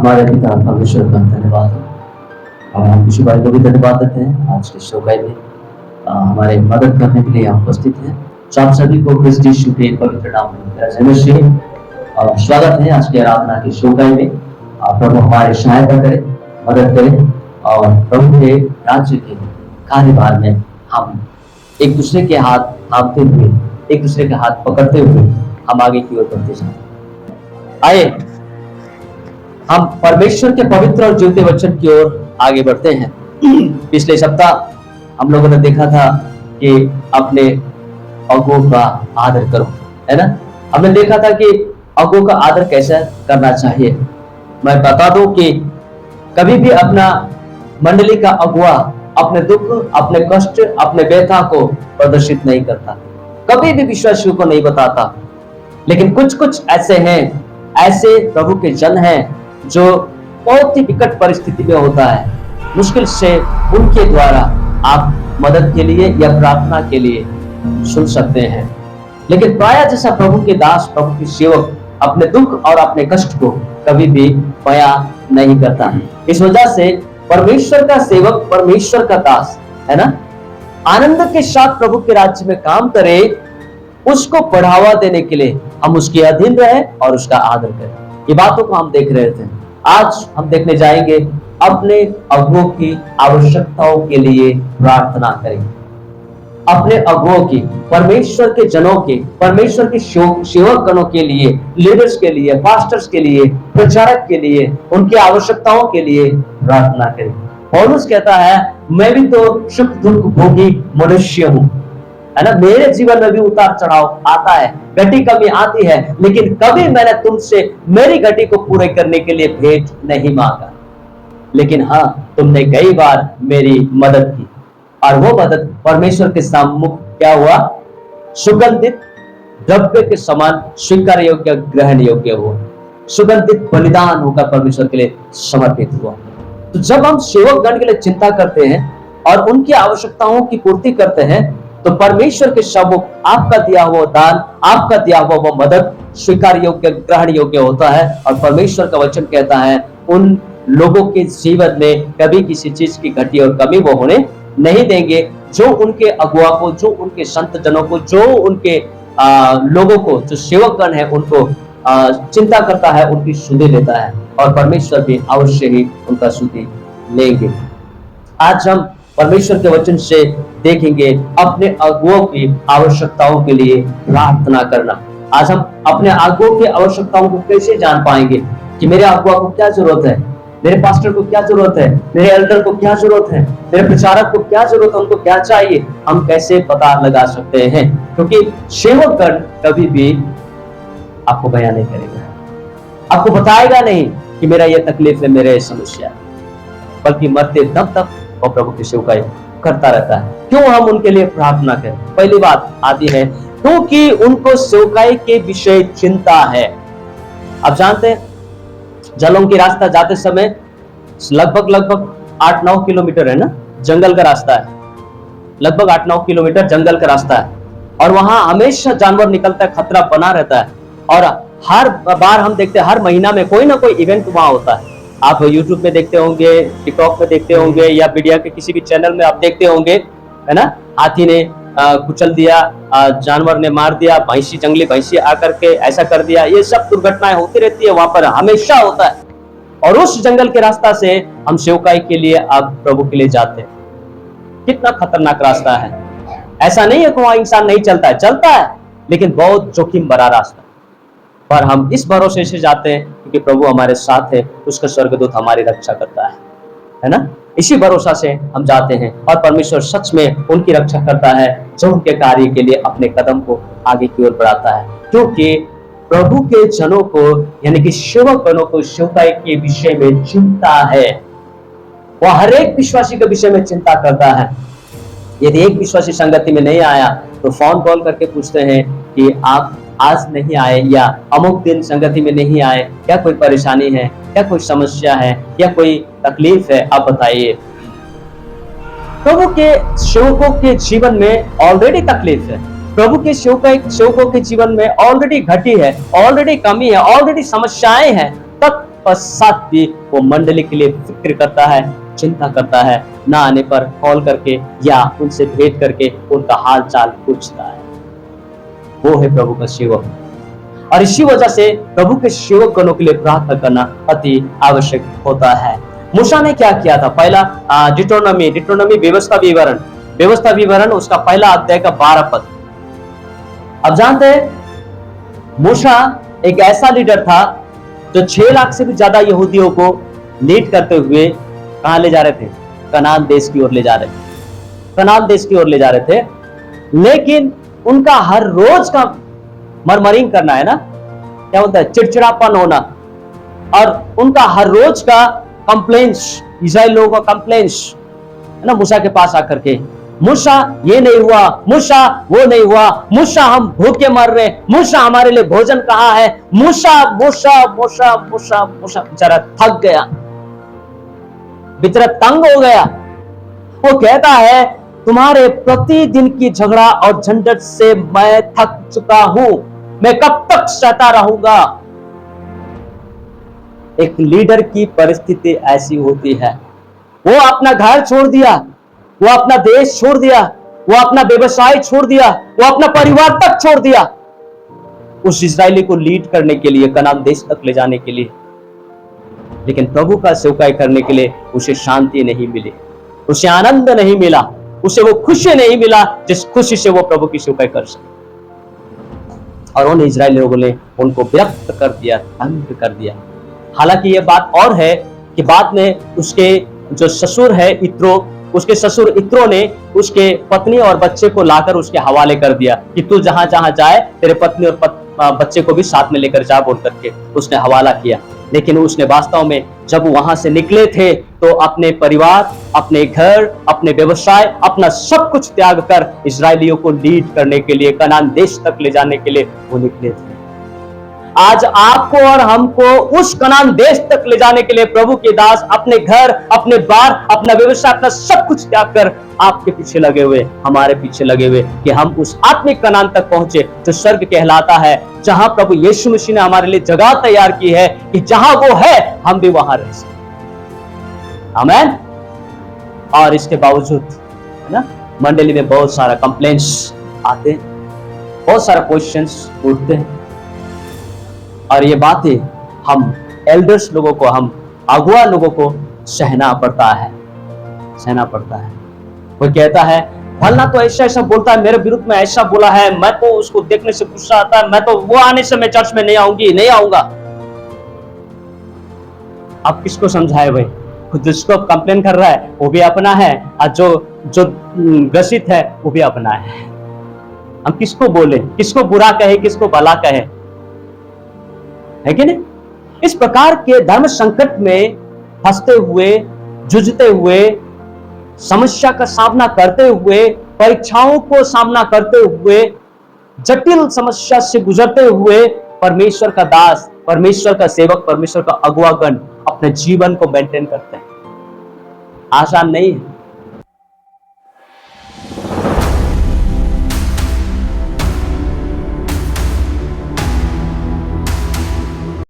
हमारे पिता परमेश्वर का धन्यवाद हो और हम यीशु भाई को भी धन्यवाद देते हैं आज के शो का में हमारे मदद करने के लिए यहाँ उपस्थित हैं। तो आप सभी को क्रिस्ट यीशु के पवित्र नाम में मेरा जय मसीह और स्वागत है आज के आराधना के शो का में। प्रभु हमारे सहायता करे, मदद करे और प्रभु के राज्य के कार्यभार में हम एक दूसरे के हाथ थामते हुए, एक दूसरे के हाथ पकड़ते हुए हम आगे की ओर बढ़ते जाएं। आइए हम परमेश्वर के पवित्र और जीवते वचन की ओर आगे बढ़ते हैं। पिछले सप्ताह हम लोगों ने देखा था कि अपने अगुओं का आदर करो, है ना। हमने देखा था कि अगुओं का आदर कैसे करना चाहिए। मैं बता दूं कि कभी भी अपना मंडली का अगुआ अपने दुख, अपने कष्ट, अपने व्यथा को प्रदर्शित नहीं करता, कभी भी विश्वासियों को नहीं बताता। लेकिन कुछ कुछ ऐसे हैं, ऐसे प्रभु के जन हैं जो बहुत ही विकट परिस्थिति में होता है, मुश्किल से उनके द्वारा आप मदद के लिए या प्रार्थना के लिए सुन सकते हैं। लेकिन प्रायः जैसा प्रभु के दास, प्रभु के सेवक अपने दुख और अपने कष्ट को कभी भी बयां नहीं करता। इस वजह से परमेश्वर का सेवक, परमेश्वर का दास, है ना, आनंद के साथ प्रभु के राज्य में काम करे, उसको बढ़ावा देने के लिए हम उसके अधीन रहे और उसका आदर करें। ये बातों को हम देख रहे थे। आज हम देखने जाएंगे अपने अगुओं की आवश्यकताओं के लिए प्रार्थना करें। अपने अगुओं की, परमेश्वर के जनों के, परमेश्वर के सेवक गणों के लिए, लीडर्स के लिए, पास्टर्स के लिए, प्रचारक के लिए, उनकी आवश्यकताओं के लिए प्रार्थना करें। पौलुस कहता है, मैं भी तो सुख दुख भोगी मनुष्य हूं, है ना। मेरे जीवन में भी उतार चढ़ाव आता है, घटी कमी आती है, लेकिन कभी मैंने तुमसे मेरी घटी को पूरे करने के लिए भेंट नहीं मांगा। लेकिन हाँ, तुमने कई बार मेरी मदद की और वो मदद परमेश्वर के सम्मुख क्या हुआ, सुगंधित द्रव्य के समान स्वीकार योग्य, ग्रहण योग्य हुआ, सुगंधित बलिदान होकर परमेश्वर के लिए समर्पित हुआ। तो जब हम सेवक गण के लिए चिंता करते हैं और उनकी आवश्यकताओं की पूर्ति करते हैं, तो परमेश्वर के सम्मुख आपका दिया हुआ दान, आपका दिया हुआ वो मदद स्वीकार योग्य, ग्रहण योग्य होता है। और परमेश्वर का वचन कहता है, उन लोगों के जीवन में कभी किसी चीज की घटी और कमी वो होने नहीं देंगे, जो उनके अगुआ को, जो उनके संत जनों को, जो उनके लोगों को, जो सेवकगण है उनको चिंता करता है, उनकी सुधि लेता है और परमेश्वर भी अवश्य ही उनका सुधि लेंगे। आज हम परमेश्वर के वचन से देखेंगे अपने अगुओं की आवश्यकताओं के लिए प्रार्थना करना। आज हम अपने अगुओं की आवश्यकताओं को कैसे जान पाएंगे कि मेरे अगुआ को क्या जरूरत है, मेरे पास्टर को क्या जरूरत है, मेरे एल्डर को क्या जरूरत है, मेरे प्रचारक को क्या जरूरत है, उनको क्या चाहिए, हम कैसे पता लगा सकते हैं। क्योंकि सेवकगण कभी भी आपको बयान नहीं करेगा, आपको बताएगा नहीं कि मेरा ये तकलीफ है, मेरा ये समस्या है, बल्कि मरते दम तक वो प्रभु की सेवकाई करता रहता है। क्यों हम उनके लिए प्रार्थना करें? पहली बात आती है, क्योंकि उनको सेवकाई के विषय चिंता है। आप जानते हैं, जलों की रास्ता जाते समय लगभग 8-9 किलोमीटर है ना, जंगल का रास्ता है, लगभग 8-9 किलोमीटर जंगल का रास्ता है और वहां हमेशा जानवर निकलता है, खतरा बना रहता है। और हर बार हम देखते हैं, हर महीना में कोई ना कोई इवेंट वहां होता है। आप YouTube में देखते होंगे, टिकटॉक में देखते होंगे या मीडिया के किसी भी चैनल में आप देखते होंगे, है ना। हाथी ने कुचल दिया, जानवर ने मार दिया, भैंसी, जंगली भैंसी आकर के ऐसा कर दिया, ये सब दुर्घटनाएं होती रहती है, वहां पर हमेशा होता है। और उस जंगल के रास्ता से हम सेवकाई के लिए अब प्रभु के लिए जाते हैं। कितना खतरनाक रास्ता है। ऐसा नहीं है कि वहां इंसान नहीं चलता है, चलता है, लेकिन बहुत जोखिम भरा रास्ता। पर हम इस भरोसे से जाते हैं क्योंकि प्रभु हमारे साथ है, उसका स्वर्गदूत हमारी रक्षा करता है ना। इसी भरोसा से हम जाते हैं और परमेश्वर सच में उनकी रक्षा करता है, जो उनके कार्य के लिए अपने कदम को आगे की ओर बढ़ाता है। क्योंकि प्रभु के जनों को, यानी कि सेवक गणों को सेवकाई के विषय में चिंता है। वह हर एक विश्वासी के विषय में चिंता करता है। यदि एक विश्वासी संगति में नहीं आया तो फोन कॉल करके पूछते हैं कि आप आज नहीं आए या अमुक दिन संगति में नहीं आए, क्या कोई परेशानी है, क्या कोई समस्या है, या कोई तकलीफ है, आप बताइए। प्रभु के सेवकों के जीवन में ऑलरेडी तकलीफ है, प्रभु के सेवकों के जीवन में ऑलरेडी घटी है, ऑलरेडी कमी है, ऑलरेडी समस्याएं हैं, तब पश्चात भी वो मंडली के लिए फिक्र करता है, चिंता करता है, ना आने पर कॉल करके या उनसे भेंट करके उनका हाल चाल पूछता है। वो है प्रभु का सेवक, और इसी वजह से प्रभु के सेवक गणों के लिए प्रार्थना करना अति आवश्यक होता है। मूसा ने क्या किया था? पहला डिट्रोनोमी व्यवस्था विवरण उसका पहला अध्याय का 12 पद। अब जानते हैं मूसा एक ऐसा लीडर था जो 6 लाख से भी ज्यादा यहूदियों को लीड करते हुए कहां ले जा रहे थे? कनान देश की ओर ले जा रहे थे। कनान देश की ओर ले जा रहे थे, लेकिन उनका हर रोज का मरमरिंग करना है ना, क्या होता है, चिड़चिड़ापन होना, और उनका हर रोज का कंप्लेंट्स, इस्राएल लोगों का कंप्लेंट्स है ना, मूसा के पास आकर के, मूसा ये नहीं हुआ, मूसा वो नहीं हुआ, मूसा हम भूखे मर रहे, मूसा हमारे लिए भोजन कहाँ है, मूसा मूसा मूसा मूसा मूसा। बेचारा थक गया, बेचारा तंग हो गया। वो कहता है तुम्हारे प्रतिदिन की झगड़ा और झंझट से मैं थक चुका हूं, मैं कब तक सहता रहूंगा। एक लीडर की परिस्थिति ऐसी होती है, वो अपना घर छोड़ दिया, वो अपना देश छोड़ दिया, वो अपना व्यवसाय छोड़ दिया, वो अपना परिवार तक छोड़ दिया उस इस्राएली को लीड करने के लिए, कनान देश तक ले जाने के लिए। लेकिन प्रभु का सेवकाई करने के लिए उसे शांति नहीं मिली, उसे आनंद नहीं मिला, उसे वो खुशी नहीं मिला जिस खुशी से वो प्रभु की सेवकाई कर सके। और उन इस्राएली लोगों ने उनको व्यक्त कर दिया, तंग कर दिया। हालांकि ये बात और है कि बाद में उसके जो ससुर है इत्रो, उसके ससुर इत्रो ने उसके पत्नी और बच्चे को लाकर उसके हवाले कर दिया कि तू जहां जहां जाए तेरे पत्नी और बच्चे को भी साथ में लेकर जा, बोल करके उसने हवाला किया। लेकिन उसने वास्तव में जब वहां से निकले थे तो अपने परिवार, अपने घर, अपने व्यवसाय, अपना सब कुछ त्याग कर इस्राएलियों को लीड करने के लिए, कनान देश तक ले जाने के लिए वो निकले थे। आज आपको और हमको उस कनान देश तक ले जाने के लिए प्रभु के दास अपने घर, अपने बार, अपना व्यवसाय, अपना सब कुछ त्याग कर आपके पीछे लगे हुए, हमारे पीछे लगे हुए कि हम उस आत्मिक कनान तक पहुंचे जो स्वर्ग कहलाता है, जहां प्रभु यीशु मसीह ने हमारे लिए जगह तैयार की है कि जहां वो है हम भी वहां रह सकें। आमीन। और इसके बावजूद है ना, मंडली में बहुत सारा कंप्लेंट्स आते हैं, बहुत सारा क्वेश्चंस उठते हैं, और ये बातें हम एल्डर्स लोगों को, हम अगुआ लोगों को सहना पड़ता है, सहना पड़ता है। कोई कहता है फलना तो ऐसा ऐसा बोलता है, मेरे विरुद्ध में ऐसा बोला है, मैं तो उसको देखने से गुस्सा आता है, मैं तो वो आने से मैं चर्च में नहीं आऊंगी, नहीं आऊंगा। आप किसको समझाए भाई? खुद जिसको कंप्लेन कर रहा है वो भी अपना है, और जो ग्रसित है वो भी अपना है। हम किसको बोले, किसको बुरा कहे, किसको भला कहे, है कि नहीं? इस प्रकार के धर्म संकट में फंसते हुए, जूझते हुए, समस्या का सामना करते हुए, परीक्षाओं को सामना करते हुए, जटिल समस्या से गुजरते हुए परमेश्वर का दास, परमेश्वर का सेवक, परमेश्वर का अगुवागण अपने जीवन को मेंटेन करते हैं। आसान नहीं है,